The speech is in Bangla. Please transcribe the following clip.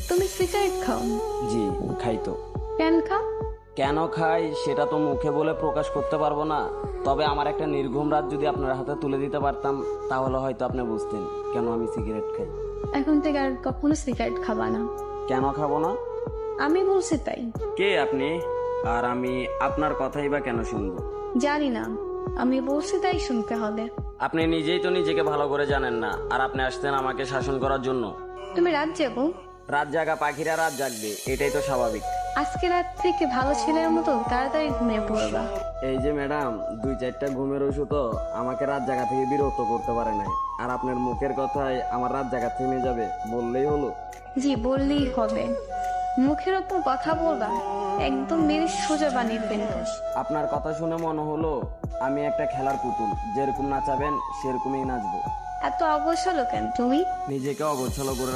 তুমি সিগারেট খাও? জি খাই তো। কেন খাও? কেন খাই সেটা তো মুখে বলে প্রকাশ করতে পারবো না, তবে আমার একটা নির্ঘুম রাত যদি আপনার হাতে তুলে দিতে পারতাম তাহলে হয়তো আপনি বুঝতেন কেন আমি সিগারেট খাই। এখন থেকে আর কখনো সিগারেট খাবা না। কেন খাবো না? আমি বলছি তাই। কে আপনি? আর আমি আপনার কথাই বা কেন শুনবো? জানি না, আমি বলছি তাই শুনতে হবে। আপনি নিজেই তো নিজেকে ভালো করে জানেন না, আর আপনি আসছেন আমাকে শাসন করার জন্য। তুমি রাত যাবো? রাত জাগা পাখিরা রাত জাগবে, এটাই তো স্বাভাবিক। আজকে রাত থেকে ভালো ছেলের মতো তাড়াতাড়ি ঘুমিয়ে পড়বা। এই যে ম্যাডাম, 2-4টা ঘুমের ওষুধও আমাকে রাত জাগা থেকে বিরক্ত করতে পারে নাই, আর আপনার মুখের কথায় আমার রাত জাগা থেমে যাবে বললেই হলো। জি বললেই হবে। মুখের ওপর কথা বলবা, একদম মেরে সোজা বানিয়ে ফেলবো। আপনার কথা শুনে মনে হলো আমি একটা খেলার পুতুল, যেরকম নাচাবেন সেরকমই নাচবো। এত অবসর কেন তুমি? নিজেকে অগোছালো করে